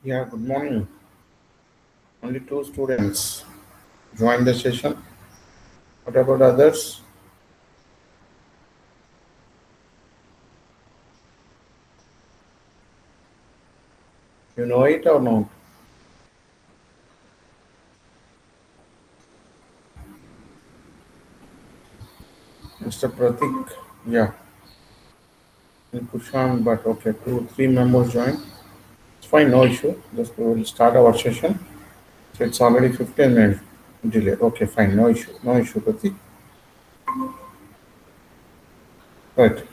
Yeah, good morning. Only two students joined the session. What about others? You know it or not? Mr. Pratik, yeah, and Kushan, but okay, two, three members joined. It's fine, no issue. Just we will start our session. So it's already 15 minutes delay. Okay, fine, no issue, Pratik. Right.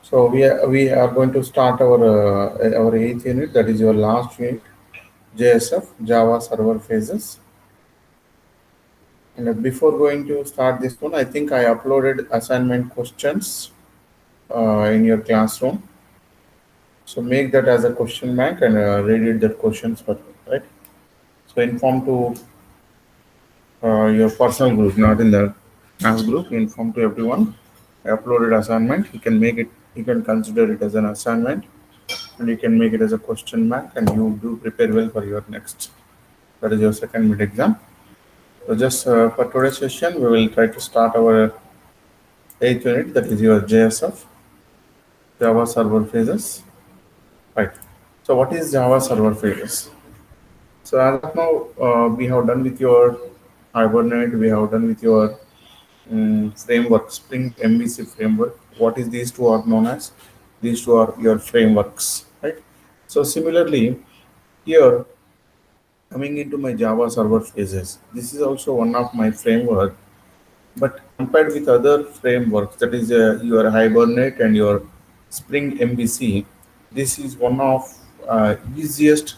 So we are going to start our eighth unit. That is your last unit, JSF Java Server Phases. And before going to start this one, I think I uploaded assignment questions in your classroom. So make that as a question bank and read it that questions for right. So inform to your personal group, not in the class group. Inform to everyone. I uploaded assignment. You can make it. You can consider it as an assignment, and you can make it as a question bank, and you do prepare well for your next. That is your second mid exam. So just for today's session, we will try to start our eighth unit. That is your JSF Java Server Phases. Right. So what is Java Server Phases? So as of now, we have done with your Hibernate, we have done with your framework, Spring MVC framework. What is these two are known as? These two are your frameworks, right? So similarly, here coming into my Java server phases, this is also one of my framework. But compared with other frameworks, that is your Hibernate and your Spring MVC, this is one of easiest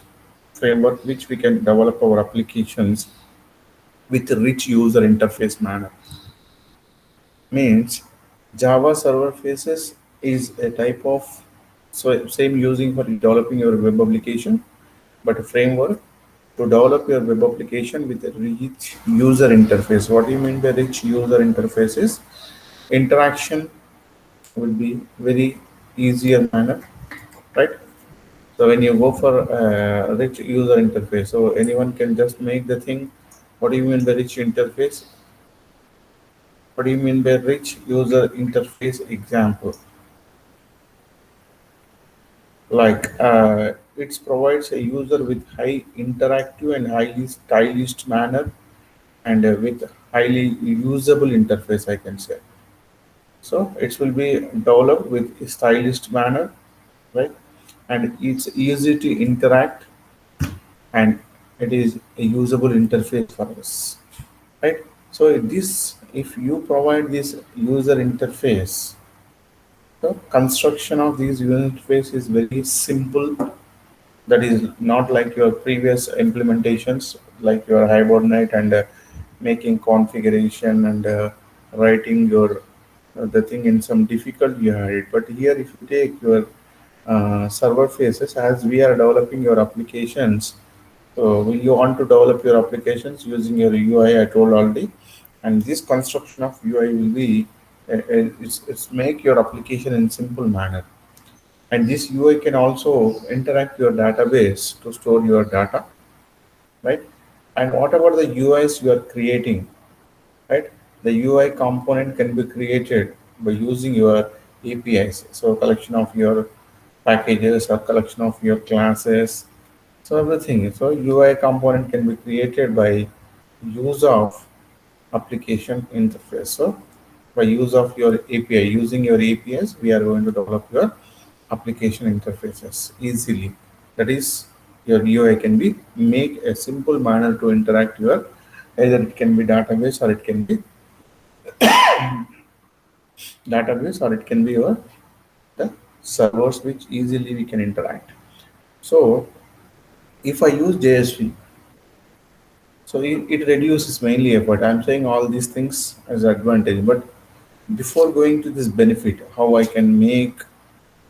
framework which we can develop our applications with a rich user interface manner. Means Java server faces is a type of so same using for developing your web application, but a framework to develop your web application with a rich user interface. What do you mean by rich user interfaces? Interaction will be very easier manner, right? So when you go for rich user interface, so anyone can just make the thing. What do you mean by rich interface? What do you mean by rich user interface example? Like it provides a user with high interactive and highly stylish manner and with highly usable interface, I can say. So it will be developed with a stylish manner, right? And it's easy to interact and it is a usable interface for us, right? So this, if you provide this user interface, the construction of these user interface is very simple. That is not like your previous implementations, like your Hibernate and making configuration and writing your the thing in some difficult you had it. But here, if you take your server phases, as we are developing your applications, so you want to develop your applications using your UI, I told already, and this construction of UI will be it's make your application in simple manner. And this UI can also interact your database to store your data, right? And whatever the UIs you are creating, right? The UI component can be created by using your APIs. So collection of your packages or collection of your classes. So everything. So UI component can be created by use of application interface. So by use of your API, using your APIs, we are going to develop your application interfaces easily. That is, your UI can be make a simple manner to interact your either it can be database or it can be your the servers which easily we can interact. So if I use JSV, so it reduces mainly effort. I'm saying all these things as advantage, but before going to this benefit, how I can make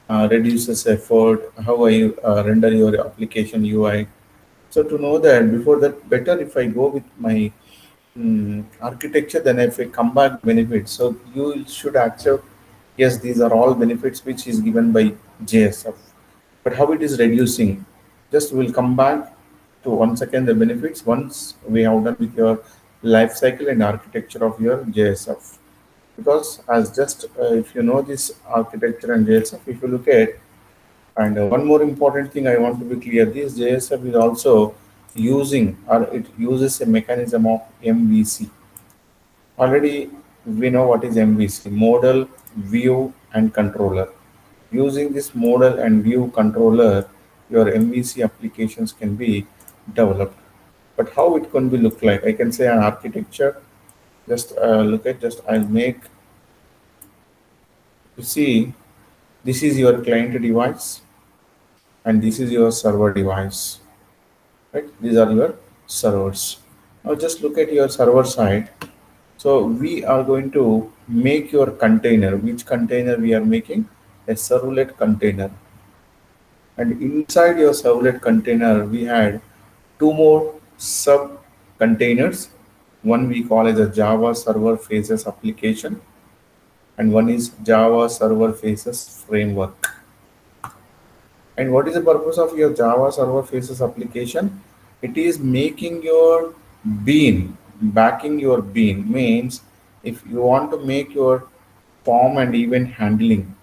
reduces effort, how I render your application UI. So to know that before that, better if I go with my architecture, then if I come back benefits. So you should accept, yes, these are all benefits which is given by JSF. But how it is reducing? Just we'll come back to once again the benefits once we have done with your life cycle and architecture of your JSF. Because as just if you know this architecture and JSF, if you look at, and one more important thing I want to be clear, this JSF is also using, or it uses a mechanism of MVC. Already we know what is MVC: model, view, and controller. Using this model and view controller, your MVC applications can be developed. But how it can be look like? I can say an architecture. Just look at, just I'll make, you see, this is your client device and this is your server device, right? These are your servers. Now just look at your server side. So we are going to make your container. Which container we are making? A servlet container. And inside your servlet container, we had two more sub containers. One we call as a Java Server Faces application, and one is Java Server Faces framework. And what is the purpose of your Java Server Faces application? It is making your bean, backing your bean means if you want to make your form and event handling,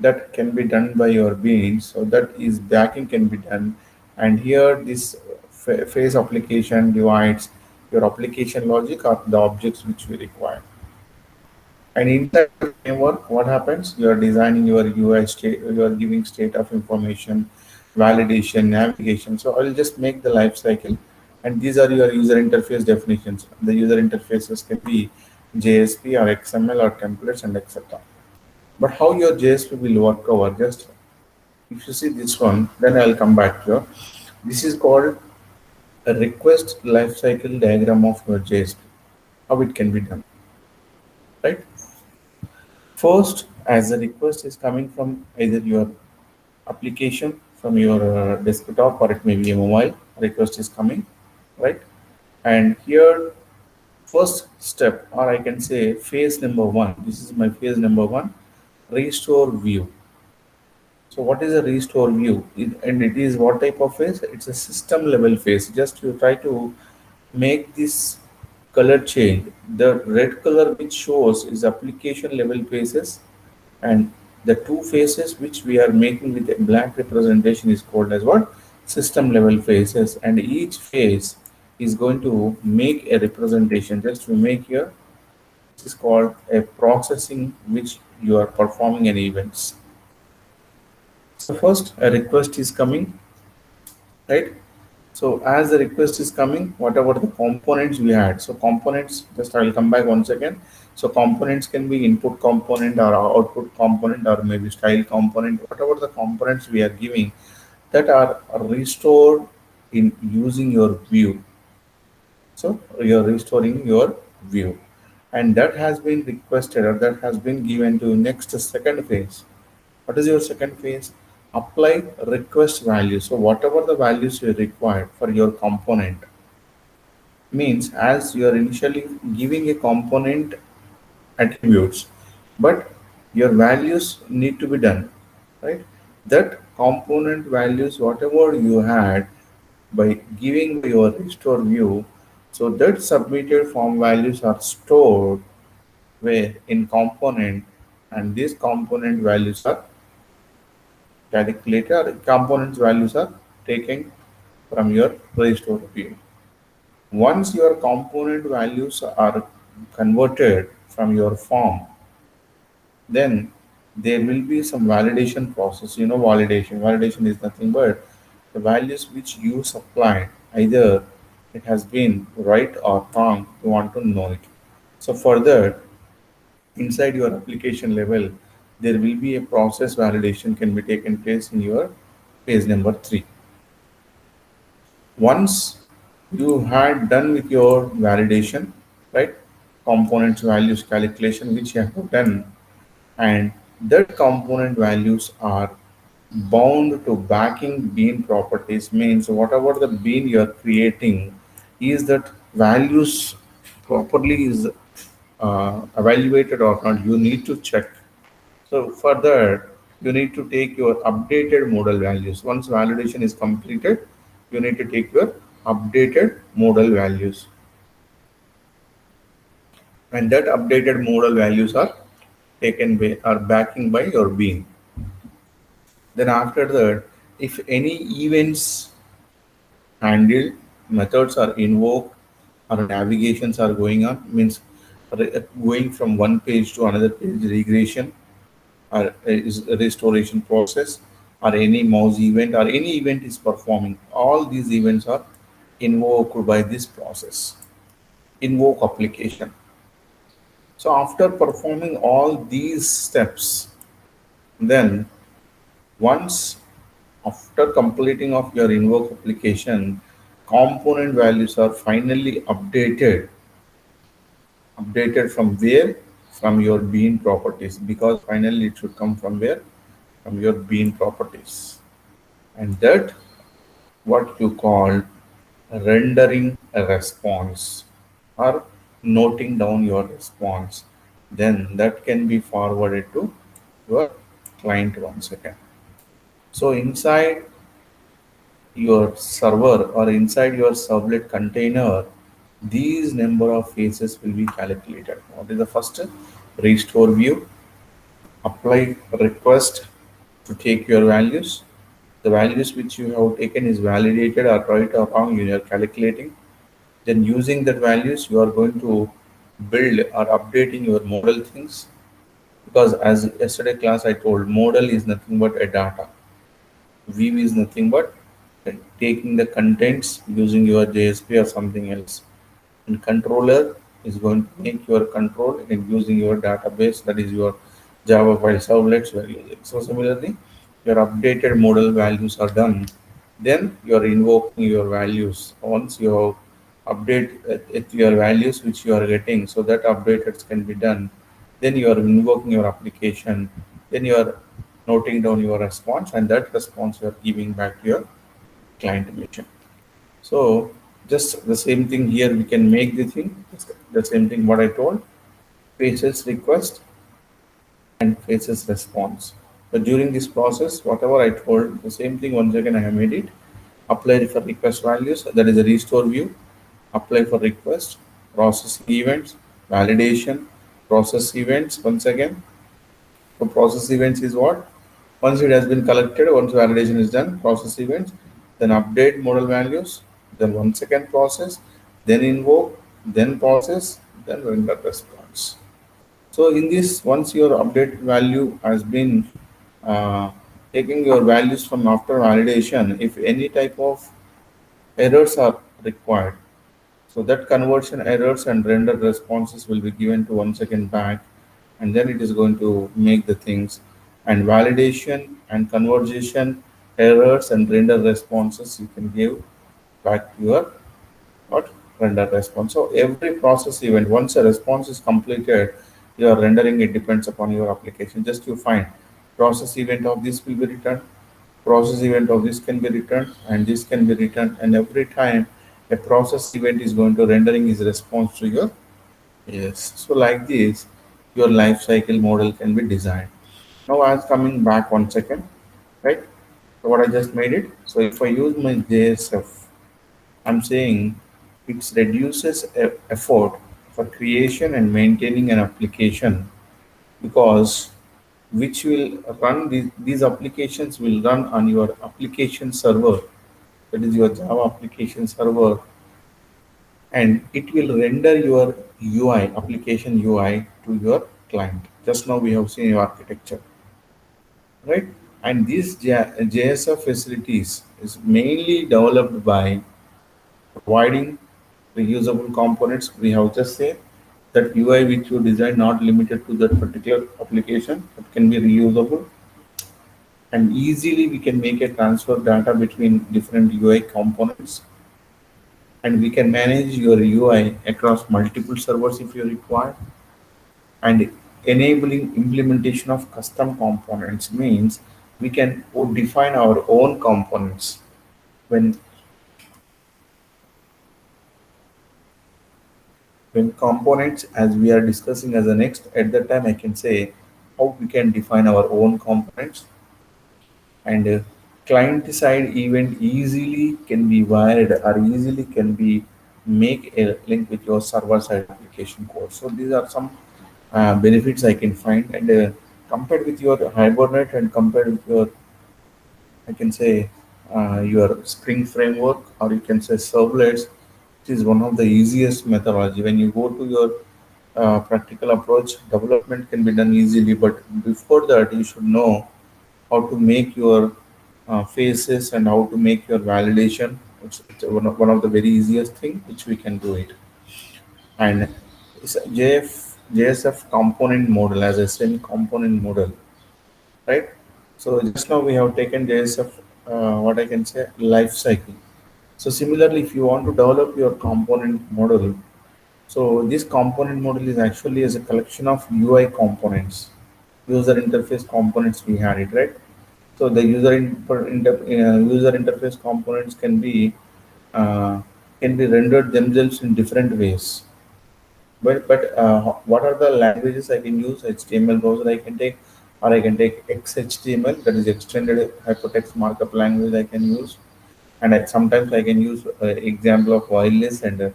that can be done by your bean. So that is backing can be done. And here this phase application divides your application logic or the objects which we require. And inside the framework, what happens? You are designing your UI state, you are giving state of information, validation, navigation. So I'll just make the life cycle. And these are your user interface definitions. The user interfaces can be JSP or XML or templates and etc. But how your JSP will work over, just if you see this one, then I'll come back here. This is called a request lifecycle diagram of your JSP. How it can be done, right? First, as the request is coming from either your application, from your desktop, or it may be a mobile request is coming, right? And here, first step, or I can say phase number one, this is my phase number one, restore view. So what is a restore view? And it is what type of phase? It's a system level phase. Just you try to make this color change. The red color which shows is application level phases, and the two phases which we are making with a black representation is called as what? System level phases. And each phase is going to make a representation. Just to make here, this is called a processing which you are performing an events. So first a request is coming, right? So as the request is coming, whatever the components we had, so components, just I will come back once again. So components can be input component or output component or maybe style component, whatever the components we are giving that are restored in using your view. So you're restoring your view, and that has been requested or that has been given to next second phase. What is your second phase? Apply request value. So whatever the values you require for your component means, as you are initially giving a component attributes, but your values need to be done, right? That component values, whatever you had by giving your restore view, so that submitted form values are stored where in component, and these component values are calculated, components values are taken from your restore view. Once your component values are converted from your form, then there will be some validation process. You know, validation is nothing but the values which you supplied, either it has been right or wrong, you want to know it. So further, inside your application level, there will be a process validation can be taken place in your phase number 3. Once you had done with your validation, right, components values calculation which you have done, and that component values are bound to backing bean properties, means whatever the bean you are creating is that values properly is evaluated or not, you need to check. So for that, you need to take your updated model values. Once validation is completed, you need to take your updated model values, and that updated model values are taken by are backing by your bean. Then after that, if any events handled, methods are invoked, or navigations are going on, means going from one page to another page, regression or is a restoration process, or any mouse event or any event is performing, all these events are invoked by this process, invoke application. So after performing all these steps, then once after completing of your invoke application, component values are finally updated from where? From your bean properties, because finally it should come from where? From your bean properties. And that what you call rendering a response, or noting down your response. Then that can be forwarded to your client once again. So inside your server or inside your servlet container, these number of phases will be calculated. What is the first? Restore view, apply request to take your values. The values which you have taken is validated or right or wrong, you are calculating. Then using that values, you are going to build or updating your model things. Because as yesterday class I told, model is nothing but a data. View is nothing but taking the contents using your JSP or something else. And controller is going to make your control in using your database, that is your Java file servlets you are using. So similarly, your updated model values are done. Then you are invoking your values. Once you have update your values which you are getting, so that updated can be done. Then you are invoking your application. Then you are noting down your response, and that response you are giving back to your client machine. So just the same thing here, we can make the thing, the same thing what I told, faces request and faces response. But during this process, whatever I told, the same thing once again I have made it. Apply for request values, that is a restore view, apply for request, processing events, validation, process events once again. So process events is what? Once it has been collected, once validation is done, process events, then update model values, then one second process, then invoke, then process, then render response. So in this, once your update value has been uh, taking your values from after validation, if any type of errors are required, so that conversion errors and render responses will be given to one second back, and then it is going to make the things, and validation and conversation errors and render responses you can give back to your what render response. So every process event, once a response is completed, your rendering it depends upon your application. Just you find process event of this will be returned, process event of this can be returned, and this can be returned, and every time a process event is going to rendering is response to your yes. So like this, your life cycle model can be designed. Now I was coming back one second, right? So what I just made it. So if I use my JSF, I'm saying it reduces effort for creation and maintaining an application, because which will run these applications will run on your application server, that is your Java application server, and it will render your UI, application UI to your client. Just now we have seen your architecture, right? And these JSF facilities is mainly developed by providing reusable components. We have just said that UI which you design not limited to that particular application, it can be reusable, and easily we can make a transfer data between different UI components, and we can manage your UI across multiple servers if you require. And enabling implementation of custom components means we can define our own components. When when components, as we are discussing as the next, at that time I can say how we can define our own components. and client side event easily can be wired or easily can be make a link with your server side application code. So these are some benefits I can find, and compared with your hibernate and compared with your, I can say, your Spring framework, or you can say servlets. It is one of the easiest methodology. When you go to your practical approach, development can be done easily. But before that, you should know how to make your phases and how to make your validation. It's one of the very easiest thing which we can do it. And it's a JSF component model as a semi component model, right? So just now we have taken JSF, what I can say, life cycle. So similarly, if you want to develop your component model, so this component model is actually as a collection of UI components, user interface components we had it, right? So the user interface components uh, can be rendered themselves in different ways. But what are the languages I can use? HTML browser I can take, or I can take XHTML, that is extended hypertext markup language I can use, and sometimes I can use example of wireless and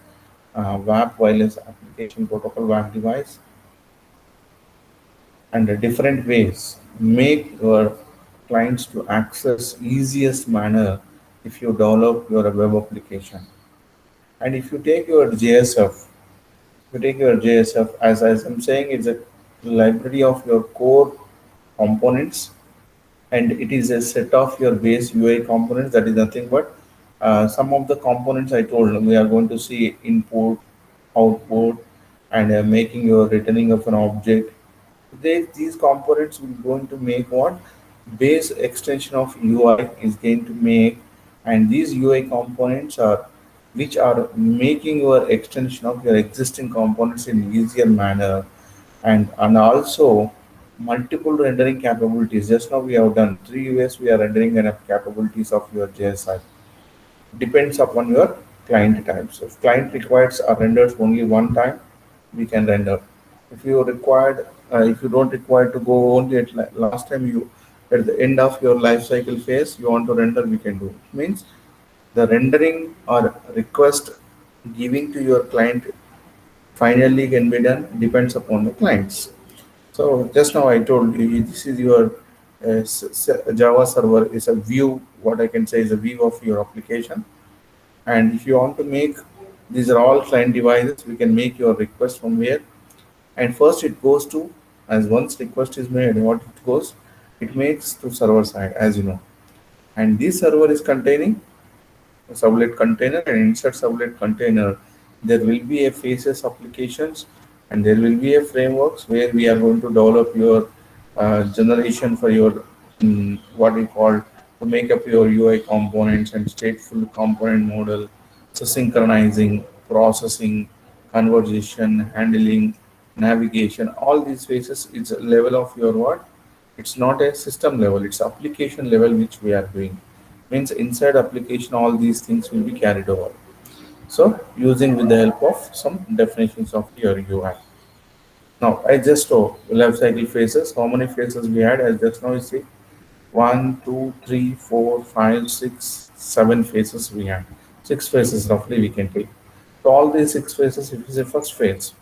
WAP wireless application protocol WAP device, and different ways make your clients to access easiest manner if you develop your web application. And if you take your JSF, you take your JSF as I'm saying, it's a library of your core components, and it is a set of your base UI components. That is nothing but some of the components I told we are going to see input, output, and making your returning of an object. These components will going to make what base extension of UI is going to make, and these UI components are which are making your extension of your existing components in easier manner, and also multiple rendering capabilities. Just now we have done 3 ways we are rendering and capabilities of your JSI. Depends upon your client type. So if client requires or renders only one time, we can render. If you don't require to go only at last time, you at the end of your life cycle phase you want to render, we can do. It means the rendering or request giving to your client finally can be done depends upon the clients. So just now I told you this is your Java server is a view. What I can say is a view of your application. And if you want to make, these are all client devices, we can make your request from here. And first it goes to, as once request is made, what it goes, it makes to server side, as you know. And this server is containing a sublet container, and inside sublet container there will be a faces applications, and there will be a frameworks where we are going to develop your generation for your what we call to make up your UI components and stateful component model. So synchronizing, processing, conversation, handling, navigation, all these phases, it's a level of your what, it's not a system level, it's application level which we are doing. Means inside application all these things will be carried over. So using with the help of some definitions of your UI. Now I just saw life cycle phases. How many phases we had? I just now you see one, two, three, four, five, six, 7 phases we had. 6 phases roughly we can take. So all these 6 phases, if is the first phase,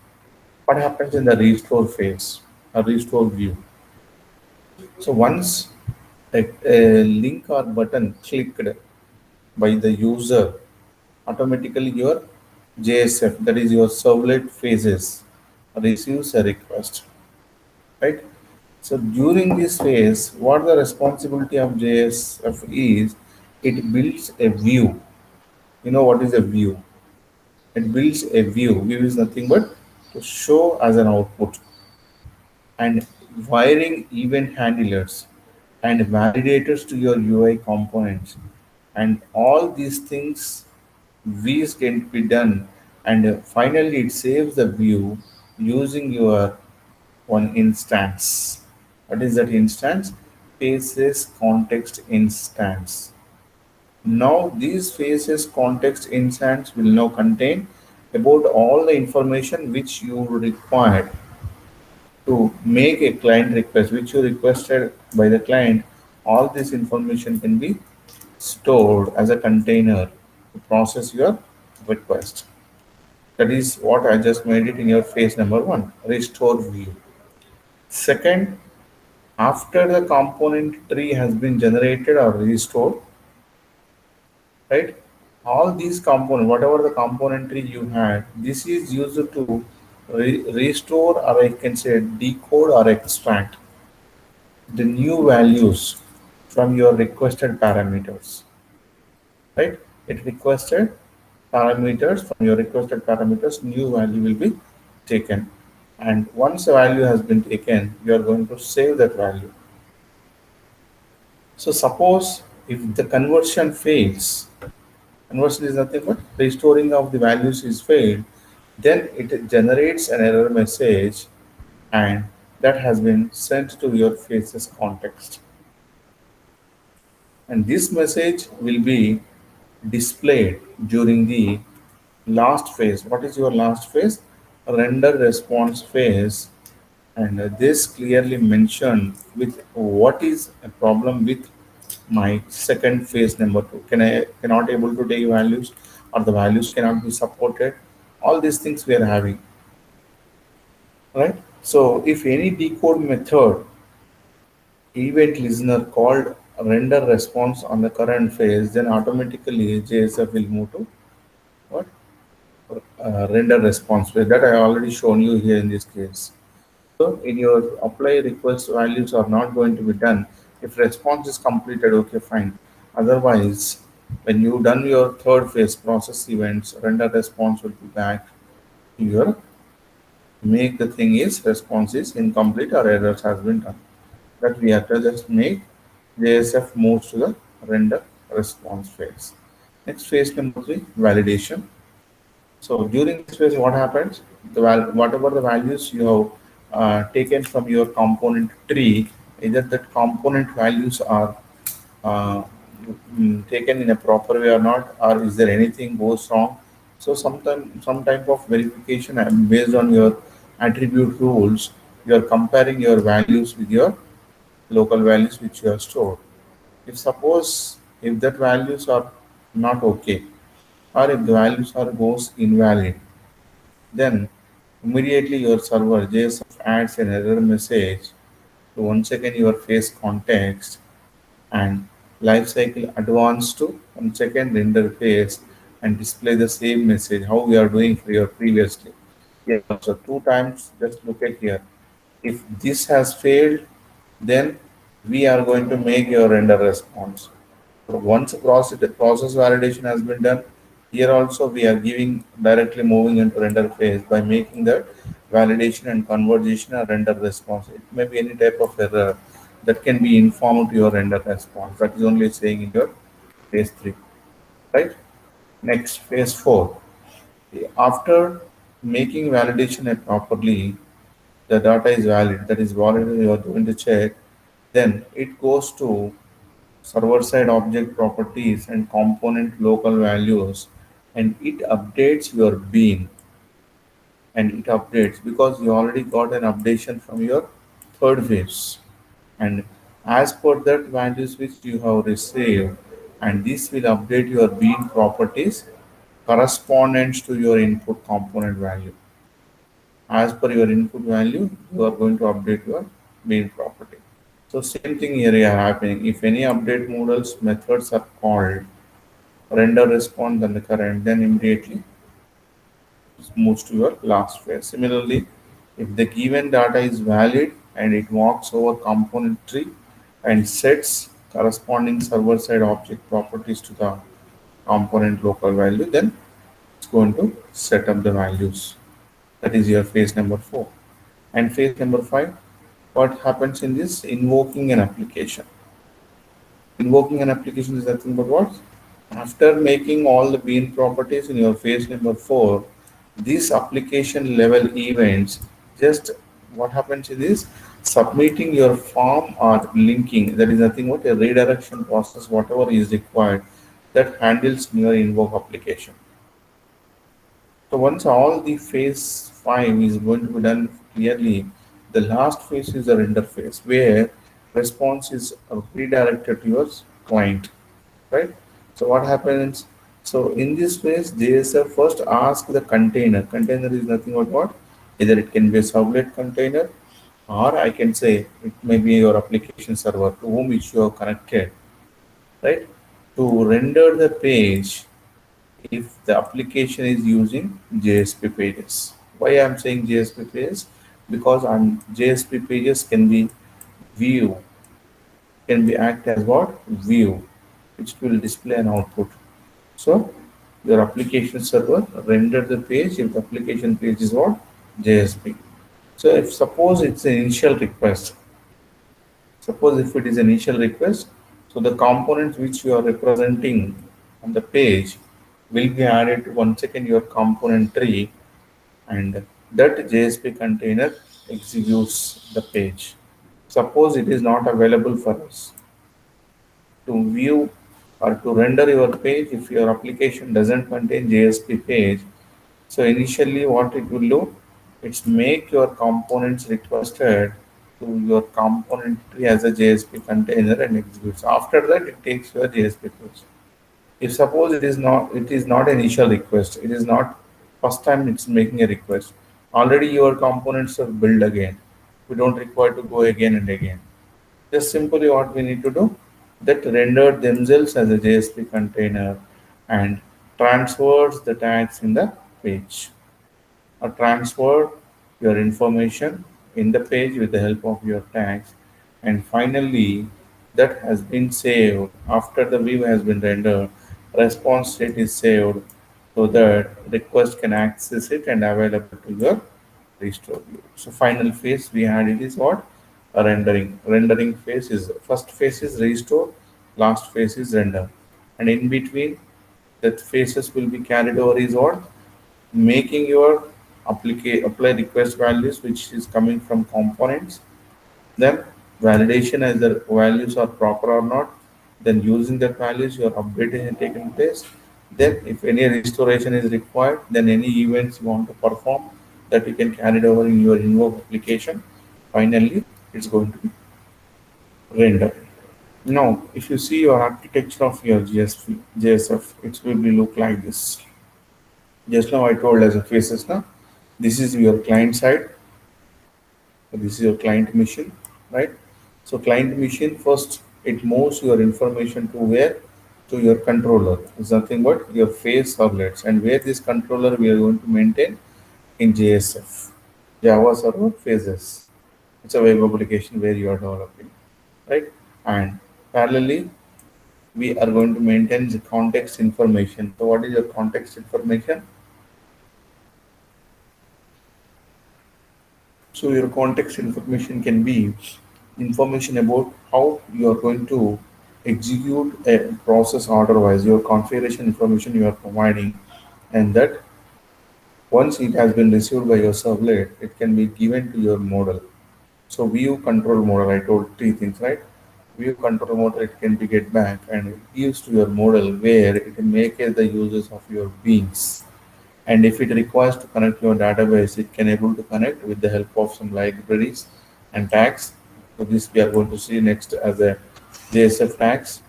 what happens in the restore phase, a restore view? So once a link or button clicked by the user, automatically your JSF, that is your servlet phases, receives a request, right? So during this phase, what the responsibility of JSF is, it builds a view. You know what is a view? It builds a view. View is nothing but to show as an output, and wiring event handlers and validators to your UI components, and all these things views can be done, and finally it saves the view using your one instance. What is that instance? Faces context instance. Now these faces context instance will now contain about all the information which you required to make a client request, which you requested by the client. all this information can be stored as a container to process your request. That is what I just made it in your phase number one, restore view. Second, after the component tree has been generated or restored, right? All these components, whatever the component tree you had, this is used to restore, or I can say decode or extract the new values from your requested parameters, right? It requested parameters from your requested parameters, new value will be taken. And once a value has been taken, you are going to save that value. So suppose if the conversion fails, conversion is nothing but restoring of the values is failed, then it generates an error message and that has been sent to your phases context. And this message will be displayed during the last phase. What is your last phase? Render response phase. And this clearly mentioned with what is a problem with my second phase number two. Cannot able to take values, or the values cannot be supported. All these things we are having, right? So if any decode method event listener called render response on the current phase, then automatically JSF will move to what? Render response phase. That I already shown you here in this case. So in your apply request values are not going to be done. If response is completed, okay, fine. Otherwise, when you done your third phase process events, render response will be back to your make the thing is response is incomplete or errors has been done. That we have to just make JSF moves to the render response phase. Next phase number three, validation. So during this phase, what happens? Whatever the values you have taken from your component tree, either that component values are uh, taken in a proper way or not, or is there anything goes wrong? So sometime some type of verification based on your attribute rules, you are comparing your values with your local values which you have stored. If suppose if that values are not okay, or if the values are goes invalid, then immediately your server JSF adds an error message to once again your face context and lifecycle advance to once again render face and display the same message how we are doing for your previously. Yeah, so two times just look at here. If this has failed, then we are going to make your render response. So once process validation has been done, here also we are giving directly moving into render phase by making that validation and conversion a render response. It may be any type of error that can be informed to your render response. That is only saying in your phase three, right? Next, phase four. After making validation properly, the data is valid. That is valid. You are going to check. Then it goes to server-side object properties and component local values, and it updates your bean, and it updates because you already got an updation from your third phase, and as per that values which you have received, and this will update your bean properties correspondence to your input component value. As per your input value, you are going to update your bean property. So same thing here is happening. If any update models methods are called, render response and the current, then immediately it moves to your last phase. Similarly, if the given data is valid and it walks over component tree and sets corresponding server side object properties to the component local value, then it's going to set up the values. That is your phase number four. And phase number five, what happens in this? Invoking an application. Invoking an application is nothing but what? After making all the bean properties in your phase number four, these application level events, just what happens is submitting your form or linking. That is nothing but a redirection process, whatever is required, that handles your invoke application. So once all the phase five is going to be done clearly, the last phase is the render phase, where response is redirected to your client, right? So what happens? So in this phase, JSF first ask the container. Container is nothing but what? Either it can be a servlet container, or I can say it may be your application server to whom which you are connected, right? To render the page if the application is using JSP pages. Why I am saying JSP pages? Because on JSP pages can be view, can be act as what? View, which will display an output. So your application server render the page if the application page is what? JSP. So if suppose it's an initial request, suppose if it is an initial request, so the components which you are representing on the page will be added to once again your component tree, and that JSP container executes the page. Suppose it is not available for us to view or to render your page if your application doesn't contain JSP page. So initially what it will do, it's make your components requested to your component tree as a JSP container and executes. After that it takes your JSP page. If suppose it is not an initial request, it is not first time it's making a request. Already your components are built again. We don't require to go again and again. Just simply what we need to do, that render themselves as a JSP container and transfers the tags in the page, or transfer your information in the page with the help of your tags. And finally that has been saved after the view has been rendered. Response state is saved so that request can access it and available to your restore view. So final phase we had it is what? A rendering. Rendering phase is first phase is restore, last phase is render, and in between that phases will be carried over is what? Making your apply request values which is coming from components, then validation as the values are proper or not, then using that values your updating and taking place, then if any restoration is required, then any events you want to perform that you can carry it over in your invoke application. Finally it's going to be rendered. Now if you see your architecture of your JSF, it will be look like this. Just now I told as a phases now. This is your client side. This is your client machine, right? So client machine first it moves your information to where? To your controller. It's nothing but your phase servlets, and where this controller we are going to maintain in JSF, Java Server Phases. It's a web application where you are developing, right? And parallelly we are going to maintain the context information. So what is your context information? So your context information can be information about how you are going to execute a process order wise, your configuration information you are providing, and that once it has been received by your servlet, it can be given to your model. So view control model, I told three things, right? View control model, it can be get back and it gives to your model where it make the uses of your beans. And if it requires to connect your database, it can able to connect with the help of some libraries and tags. So this we are going to see next as a JSF tags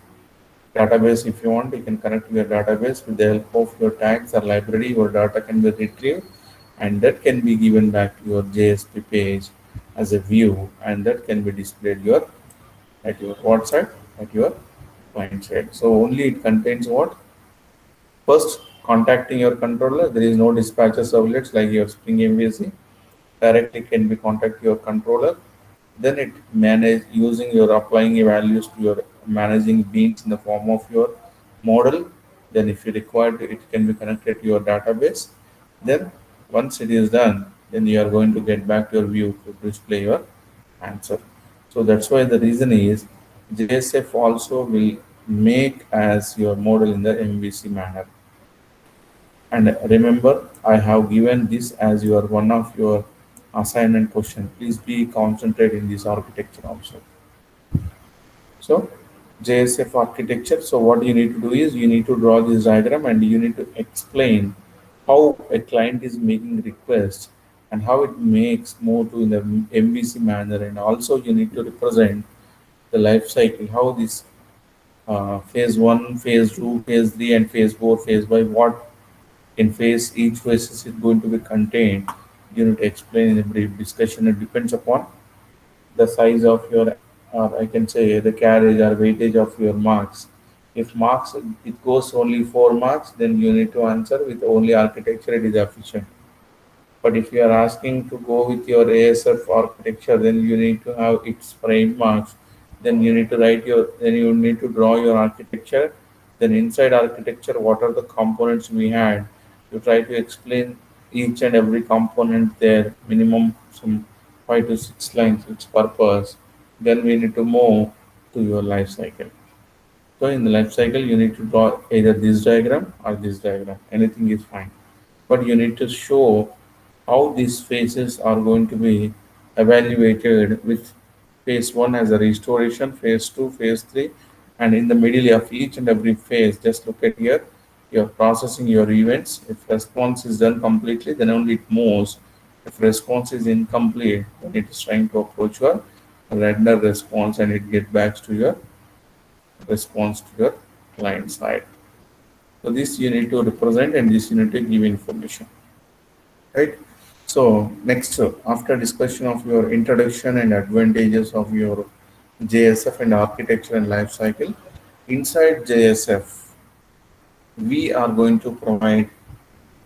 database. If you want, you can connect to your database with the help of your tags or library. Your data can be retrieved, and that can be given back to your JSP page as a view, and that can be displayed your at your what side? At your client side. So only it contains what? First, contacting your controller. There is no dispatcher servlets like your Spring MVC. Directly can be contact your controller. Then it manage using your applying values to your managing beans in the form of your model. Then if you require it can be connected to your database. Then once it is done, then you are going to get back to your view to display your answer. So that's why the reason is JSF also will make as your model in the MVC manner. And remember, I have given this as your one of your assignment question. Please be concentrated in this architecture also. So JSF architecture. So what you need to do is you need to draw this diagram and you need to explain how a client is making requests and how it makes move to in the MVC manner, and also you need to represent the life cycle, how this phase 1, phase 2, phase 3, and phase 4, phase 5, what in phase each phase is going to be contained. You need to explain in a brief discussion. It depends upon the size of your, or I can say the carriage or weightage of your marks. If marks it goes only 4 marks, then you need to answer with only architecture. It is efficient. But if you are asking to go with your ASF architecture, then you need to have its prime marks. Then you need to then you need to draw your architecture. Then inside architecture, what are the components we had? You try to explain each and every component there, minimum some 5 to 6 lines, its purpose. Then we need to move to your life cycle. So in the life cycle, you need to draw either this diagram or this diagram. Anything is fine. But you need to show how these phases are going to be evaluated with phase 1 as a restoration, phase 2, phase 3, and in the middle of each and every phase, just look at here, you're processing your events. If response is done completely, then only it moves. If response is incomplete, then it is trying to approach your render response and it gets back to your response to your client side. So this you need to represent and this you need to give information, right? So next, after discussion of your introduction and advantages of your JSF and architecture and life cycle, inside JSF, we are going to provide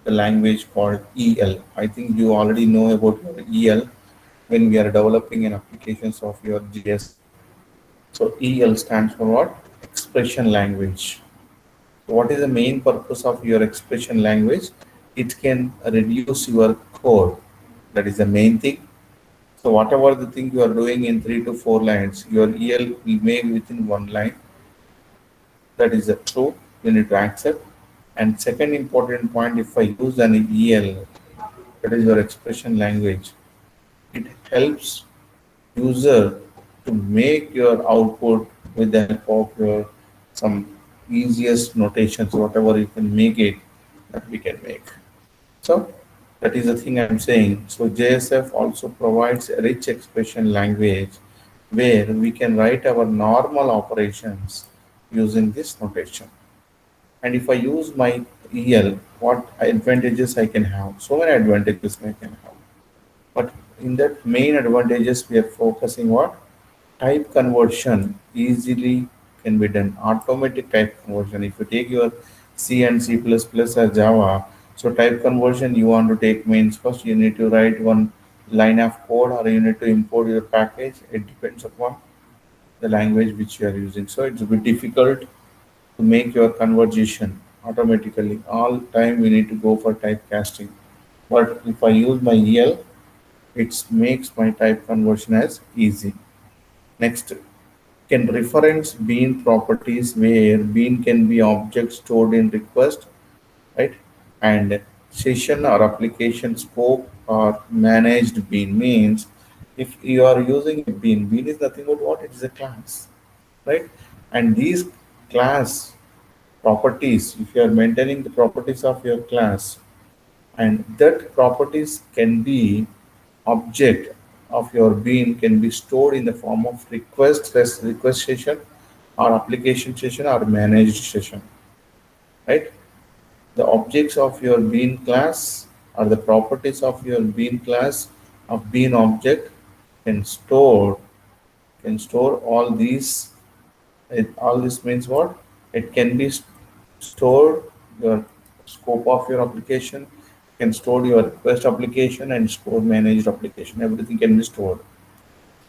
the language called EL. I think you already know about your EL when we are developing an applications of your JSF. So EL stands for what? Expression language. So what is the main purpose of your expression language? It can reduce your code. That is the main thing. So whatever the thing you are doing in 3 to 4 lines, your EL will make within 1 line. That is the true. You need to accept. And second important point, if I use an EL, that is your expression language, it helps user to make your output with the help of your some easiest notations, whatever you can make it, that we can make. So that is the thing I'm saying. So JSF also provides a rich expression language where we can write our normal operations using this notation. And if I use my EL, what advantages I can have? So many advantages I can have. But in that main advantages, we are focusing what? Type conversion easily can be done. Automatic type conversion. If you take your C and C++ or Java, so type conversion you want to take means first you need to write one line of code or you need to import your package. It depends upon the language which you are using. So it's a bit difficult to make your conversation automatically. All time we need to go for typecasting. But if I use my EL, it makes my type conversion as easy. Next, can reference bean properties where bean can be object stored in request, right? And session or application scope or managed bean means if you are using a bean, bean is nothing but what? It is a class, right? And these class properties, if you are maintaining the properties of your class, and that properties can be object of your bean can be stored in the form of request session or application session or managed session, right? The objects of your bean class or the properties of your bean class of bean object can store all these. All this means what? It can be stored your scope of your application, can store your request application and store managed application. Everything can be stored,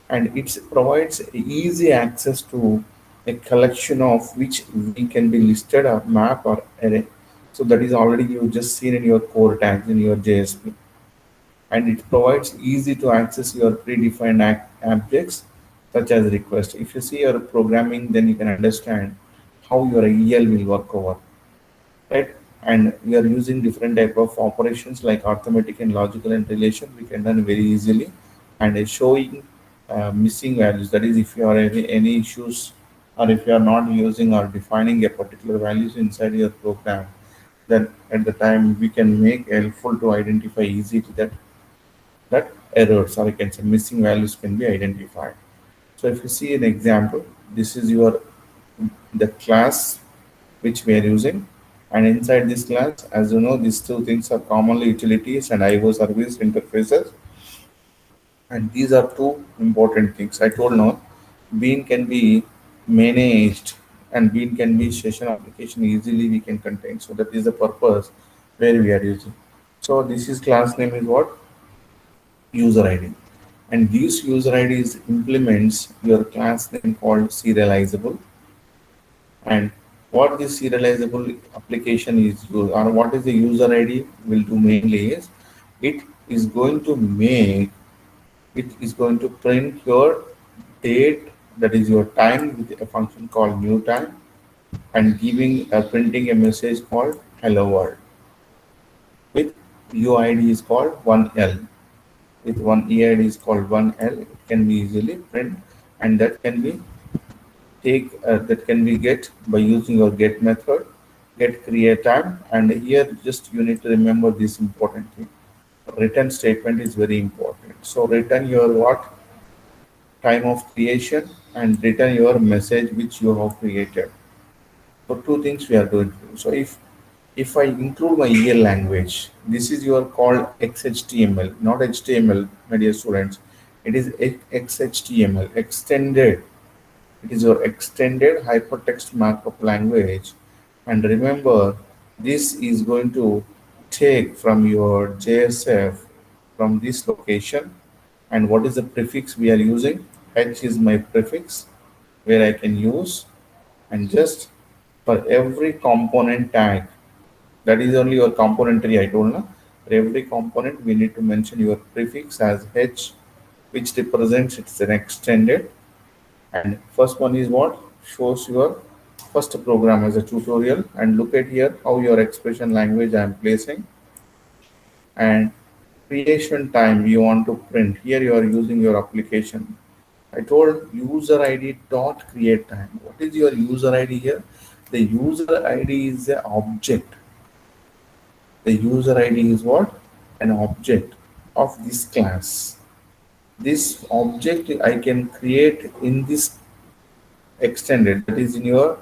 and it provides easy access to a collection of which we can be listed or map or array. So that is already you just seen in your core tags in your JSP, and it provides easy to access your predefined objects such as request. If you see your programming, then you can understand how your EL will work over, right? And we are using different type of operations like arithmetic and logical and relation. We can done very easily, and showing missing values. That is, if you are any issues or if you are not using or defining a particular values inside your program, then at the time we can make helpful to identify easily that errors or I can say missing values can be identified. So if you see an example, this is your the class which we are using, and inside this class, as you know, these two things are commonly utilities and IO service interfaces, and these are two important things. I told now, bean can be managed and bean can be session application easily we can contain. So that is the purpose where we are using. So this is class name is what? User ID. And this user ID is implements your class name called serializable. And what this serializable application is used, or what is the user ID will do mainly is it is going to make it is going to print your date, that is your time, with a function called new time, and giving printing a message called hello world with UID is called 1L. With one EID is called 1L, it can be easily print, and that can be get by using your get method, get create time. And here just you need to remember this important thing. Return statement is very important. So return your what? Time of creation, and return your message which you have created. So two things we are doing. So if I include my EL language, this is your called XHTML, not HTML, my dear students. It is XHTML, extended. It is your extended hypertext markup language. And remember, this is going to take from your JSF from this location. And what is the prefix we are using? H is my prefix where I can use, and just for every component tag, that is only your component tree I told now. For every component we need to mention your prefix as H, which represents it's an extended. And first one is what? Shows your first program as a tutorial, and look at here how your expression language I am placing. And creation time you want to print, here you are using your application. I told user ID dot create time. What is your user ID here? The user ID is the object. The user ID is what? An object of this class. This object I can create in this extended, that is in your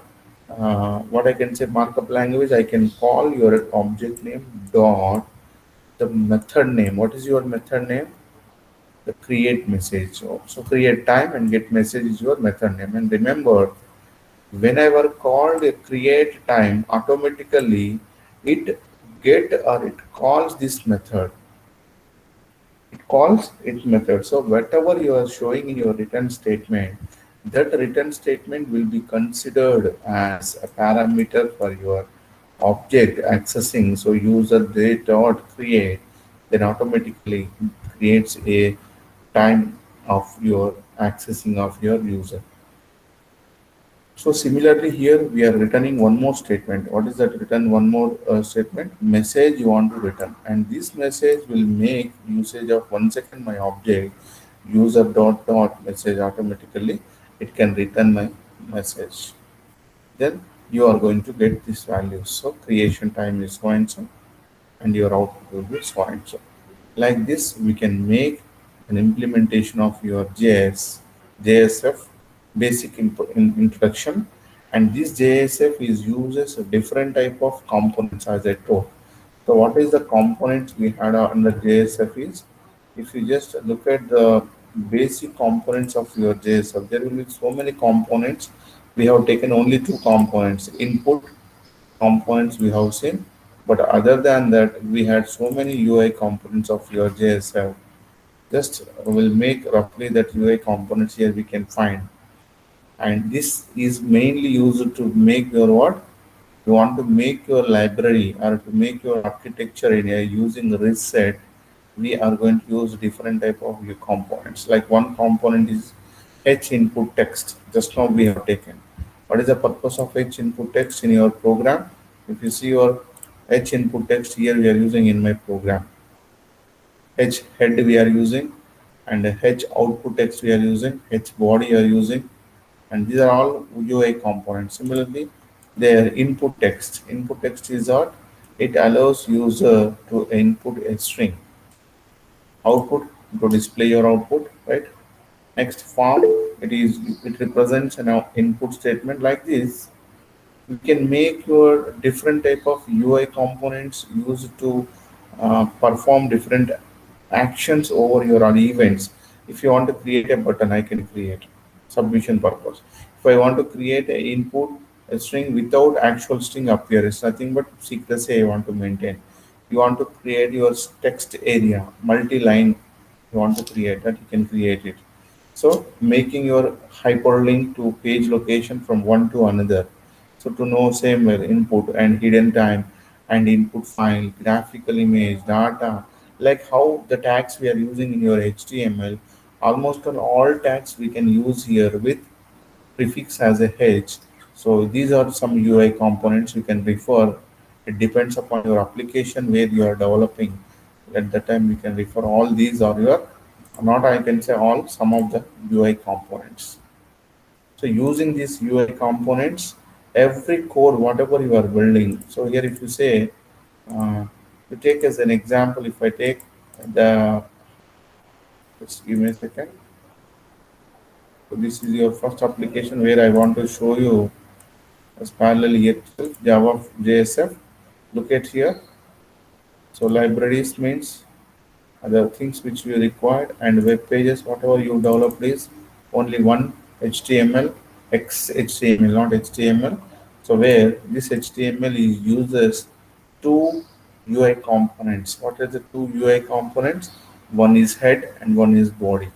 what I can say markup language. I can call your object name dot the method name. What is your method name? The create message. So create time and get message is your method name. And remember, whenever called a create time, automatically it get or it calls this method. It calls its method. So whatever you are showing in your return statement, that return statement will be considered as a parameter for your object accessing. So user date dot create then automatically creates a time of your accessing of your user. So similarly here we are returning one more statement. What is that? Return one more statement, message you want to return, and this message will make usage of 1 second my object user dot dot message. Automatically it can return my message. Then you are going to get this value. So creation time is so and so, and your output will be so and so. Like this, we can make an implementation of your JSF basic introduction, and this JSF is uses a different type of components as I told. So what is the components we had under JSF is, if you just look at the basic components of your JSF, there will be so many components. We have taken only two components, input components we have seen, but other than that we had so many UI components of your JSF. Just will make roughly that UI components here we can find, and this is mainly used to make your what? You want to make your library or to make your architecture area using reset. We are going to use different type of your components. Like one component is H input text. Just now we have taken. What is the purpose of H input text in your program? If you see your H input text here, we are using in my program. H head we are using, and H output text we are using, H body we are using, and these are all UI components. Similarly, their input text. Input text is what? It allows user to input a string. Output to display your output, right? Next form, it represents an input statement like this. You can make your different type of UI components used to perform different actions over your events. If you want to create a button, I can create submission purpose. If I want to create a input a string without actual string appear, it's nothing but secrecy I want to maintain. You want to create your text area, multi-line. You want to create that, you can create it. So making your hyperlink to page location from one to another. So to know same way input and hidden time and input file, graphical image, data, like how the tags we are using in your HTML, almost on all tags we can use here with prefix as a H. So these are some UI components you can refer. It depends upon your application where you are developing. At the time you can refer all these or your not I can say all some of the UI components. So using these UI components, every code whatever you are building. So here if you say to take as an example, if I take the just give me a second. So this is your first application where I want to show you as parallel itself Java JSF. Look at here. So libraries means other things which you required and web pages whatever you developed is only one HTML XHTML not HTML. So where this HTML is uses two UI components. What are the two UI components? One is head and one is body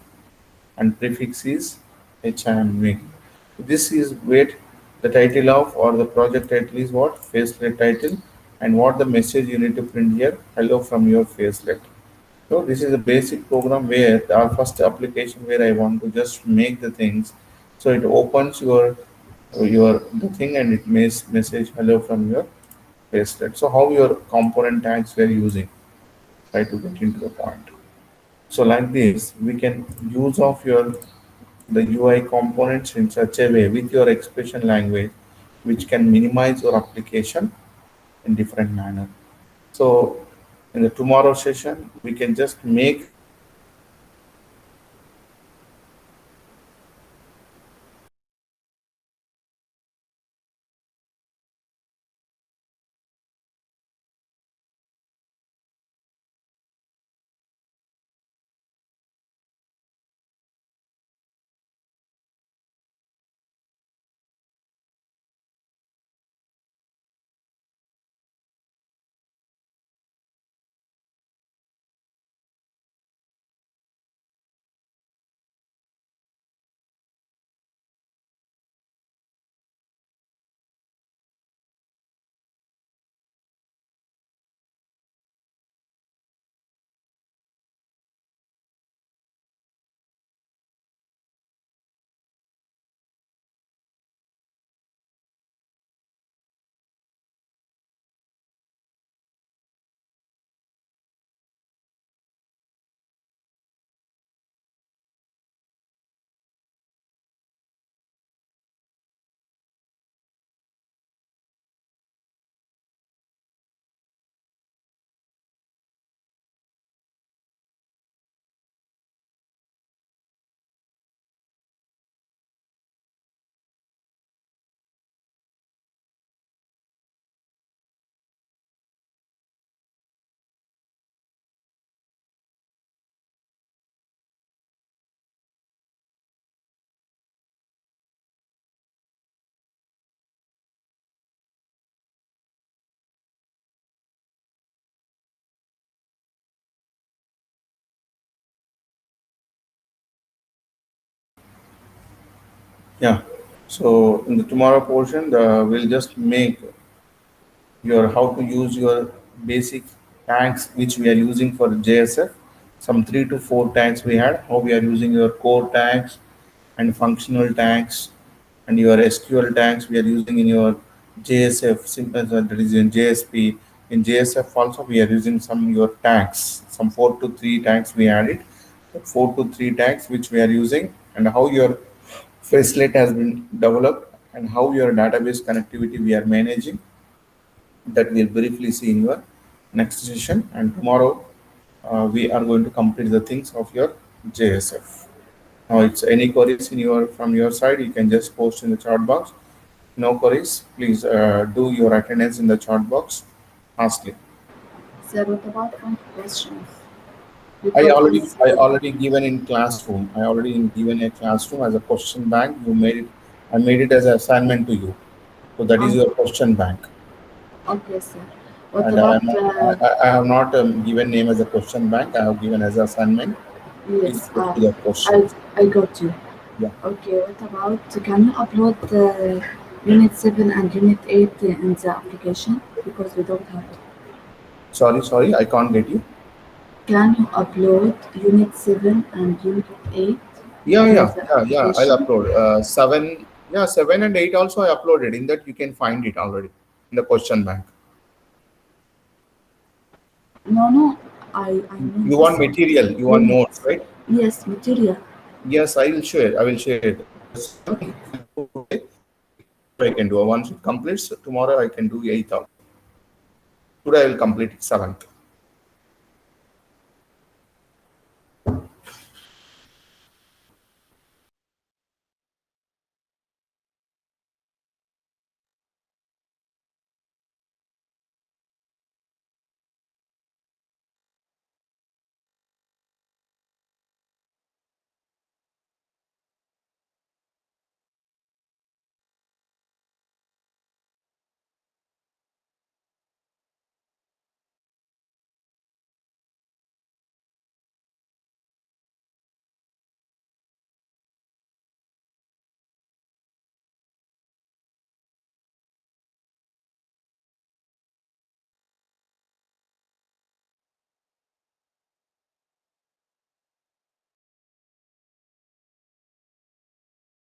and prefix is HIM. This is where the title of or the project title is what? Facelet title, and what the message you need to print here, hello from your facelet. So this is a basic program where our first application where I want to just make the things. So it opens your the thing and it makes message hello from your facelet. So how your component tags were using. Try to get into the point. So like this, we can use of your the UI components in such a way with your expression language, which can minimize your application in different manner. So in the tomorrow session, we can just make yeah. So in the tomorrow portion, we'll just make your how to use your basic tags which we are using for JSF. Some 3 to 4 tags we had. How we are using your core tags and functional tags and your SQL tags we are using in your JSF. Simple that is in JSP. In JSF also we are using some your tags. Some 4 to 3 tags we added. 4 to 3 tags which we are using and how your facelet has been developed and how your database connectivity we are managing that we'll briefly see in your next session. And tomorrow we are going to complete the things of your JSF. It's any queries in your from your side, you can just post in the chat box. No queries, please do your attendance in the chat box. Ask it. Sir, what about my questions? You I could already answer I them. already given in classroom. I already given a classroom as a question bank. You made it. I made it as an assignment to you. So that is Oh, your question bank. okay, sir. What And about, I have not given name as a question bank. I have given as an assignment. Please yes, go through the I, questions. I got you. Yeah. Okay, what about, can you upload Unit 7 and Unit 8 in the application? Because we don't have it. Sorry, I can't get you. Can you upload Unit 7 and Unit 8 Yeah, in yeah, the yeah, yeah. I'll application? upload. Seven, yeah, 7 and 8 also I uploaded. In that you can find it already in the question bank. No, no, I mean You this want one. material, you want notes, Units. right? Yes, material. Yes, I will share. I will share it. Seven I can do today. 8 tomorrow I can do. Once it completes, tomorrow I can do 8 also. Today I will complete it 7th.